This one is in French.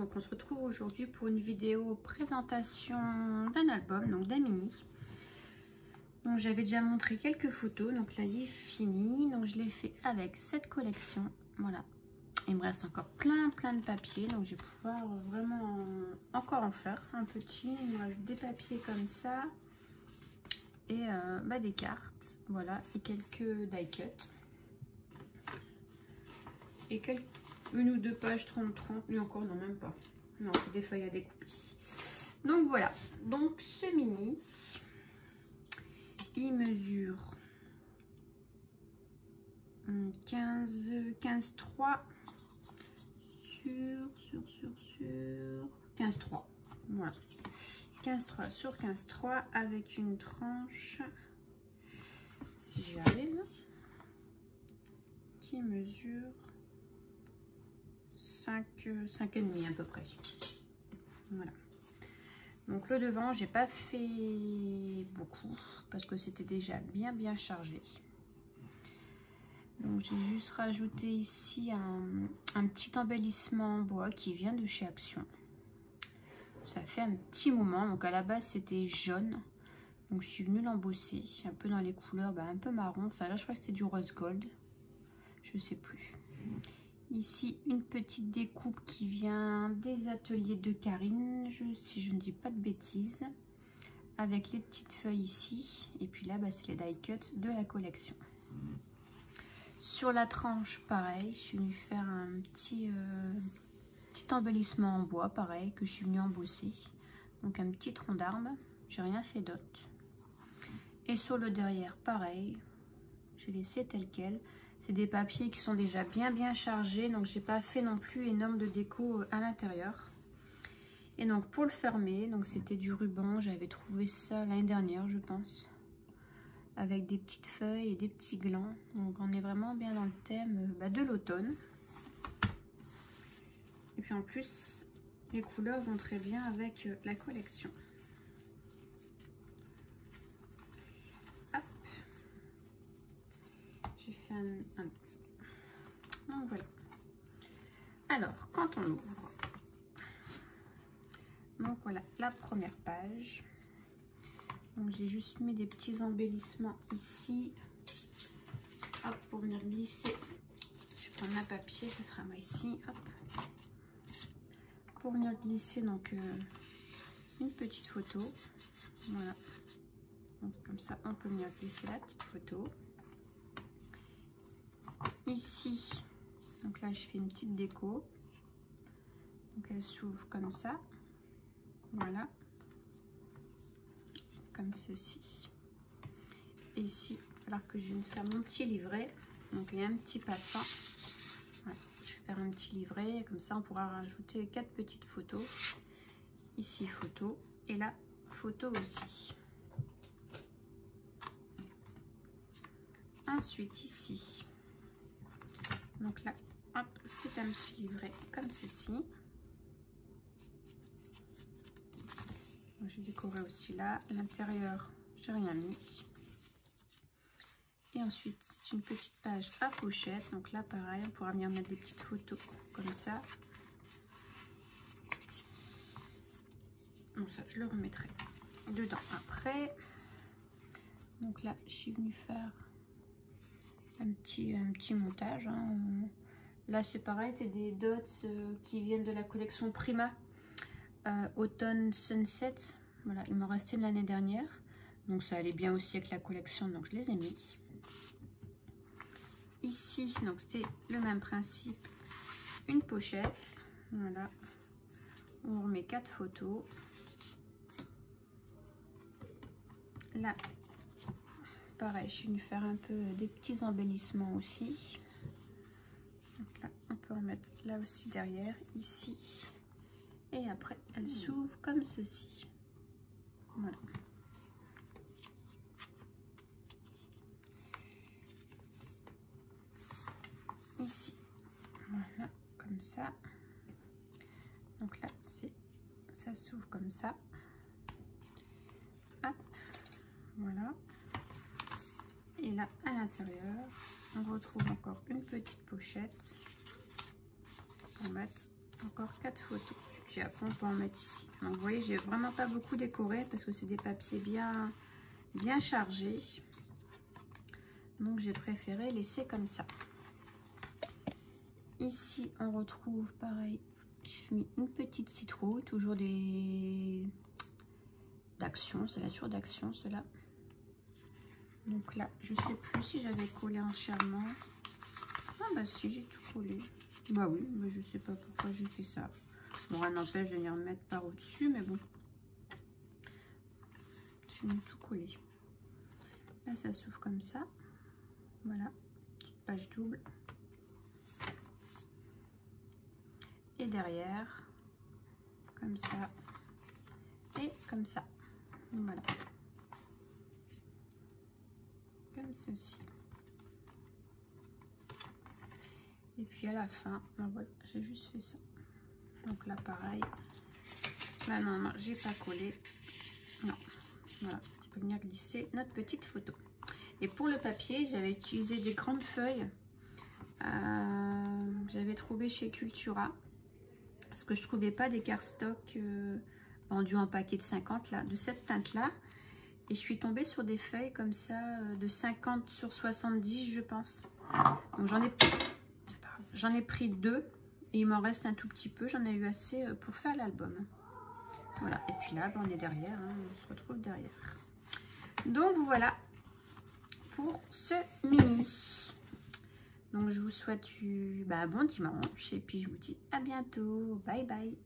donc on se retrouve aujourd'hui pour une vidéo présentation d'un album, donc d'un mini. Donc j'avais déjà montré quelques photos, donc là il est fini, donc je l'ai fait avec cette collection, voilà. Il me reste encore plein de papiers, donc je vais pouvoir vraiment encore en faire un petit. Il me reste des papiers comme ça et des cartes, voilà, et quelques die cut et quelques une ou deux pages 30-30, mais encore non, même pas. Non, c'est des feuilles à découper. Donc voilà, donc ce mini, il mesure 15,3 sur 15,3. Voilà. 15,3 sur 15,3 avec une tranche, si j'y arrive, qui mesure 5,5 à peu près. Voilà. Donc le devant, j'ai pas fait beaucoup parce que c'était déjà bien chargé. Donc j'ai juste rajouté ici un petit embellissement en bois qui vient de chez Action. Ça fait un petit moment. Donc à la base c'était jaune. Donc je suis venue l'embosser un peu dans les couleurs, un peu marron. Enfin là je crois que c'était du rose gold. Je sais plus. Ici, une petite découpe qui vient des ateliers de Karine, si je ne dis pas de bêtises, avec les petites feuilles ici. Et puis là, c'est les die cut de la collection. Sur la tranche, pareil, je suis venue faire un petit embellissement en bois, pareil, que je suis venue embosser. Donc un petit tronc d'arbre, j'ai rien fait d'autre. Et sur le derrière, pareil, j'ai laissé tel quel. C'est des papiers qui sont déjà bien chargés, donc j'ai pas fait non plus énorme de déco à l'intérieur. Et donc pour le fermer, donc c'était du ruban, j'avais trouvé ça l'année dernière je pense, avec des petites feuilles et des petits glands. Donc on est vraiment bien dans le thème de l'automne. Et puis en plus les couleurs vont très bien avec la collection. J'ai fait un petit. Donc voilà. Alors, quand on ouvre, donc voilà la première page. Donc j'ai juste mis des petits embellissements ici. Hop, pour venir glisser. Je vais prendre un papier, ce sera moi ici. Hop. Pour venir glisser donc une petite photo. Voilà. Donc comme ça, on peut venir glisser la petite photo. Ici, donc là je fais une petite déco, donc elle s'ouvre comme ça, voilà, comme ceci. Et ici, il va falloir que je vienne faire mon petit livret, donc il y a un petit passant, voilà. Je vais faire un petit livret, comme ça on pourra rajouter 4 petites photos, ici photo, et là photo aussi. Ensuite ici, donc là, hop, c'est un petit livret comme ceci. J'ai décoré aussi là. L'intérieur, j'ai rien mis. Et ensuite, c'est une petite page à pochette. Donc là, pareil, on pourra venir mettre des petites photos comme ça. Bon, ça, je le remettrai dedans après. Donc là, je suis venue faire un petit montage. Là, c'est pareil, c'est des dots qui viennent de la collection Prima Autumn Sunset. Voilà, il m'en restait de l'année dernière. Donc, ça allait bien aussi avec la collection, donc je les ai mis. Ici, donc c'est le même principe. Une pochette. Voilà. On remet 4 photos. Là, pareil, je suis venue faire un peu des petits embellissements aussi. Donc là, on peut en mettre là aussi derrière, ici. Et après, elle s'ouvre comme ceci. Voilà. Ici. Voilà, comme ça. Donc là, ça s'ouvre comme ça. Hop. Voilà. Et là, à l'intérieur, on retrouve encore une petite pochette pour mettre encore 4 photos. puis après on peut en mettre ici. Donc vous voyez, j'ai vraiment pas beaucoup décoré parce que c'est des papiers bien chargés. Donc j'ai préféré laisser comme ça. Ici on retrouve pareil, j'ai mis une petite citrouille, toujours d'action, ça va toujours d'action cela. Donc là, je sais plus si j'avais collé entièrement. Ah bah si, j'ai tout collé. Bah oui, mais je sais pas pourquoi j'ai fait ça. Bon, rien n'empêche de venir mettre par au-dessus, mais bon. J'ai mis tout collé. Là, ça s'ouvre comme ça. Voilà, petite page double. Et derrière, comme ça. Et comme ça. Voilà. Comme ceci. Et puis à la fin, ben voilà, j'ai juste fait ça. Donc là pareil. Là non, j'ai pas collé. Non. Voilà, on peut venir glisser notre petite photo. Et pour le papier, j'avais utilisé des grandes feuilles. J'avais trouvé chez Cultura. Parce que je trouvais pas des cardstock vendus en paquet de 50 là, de cette teinte là. Et je suis tombée sur des feuilles comme ça de 50 sur 70 je pense. Donc j'en ai pris 2 et il m'en reste un tout petit peu. J'en ai eu assez pour faire l'album. Voilà, et puis là ben, on est derrière, hein, on se retrouve derrière. Donc voilà pour ce mini. Donc je vous souhaite un bon dimanche et puis je vous dis à bientôt. Bye bye.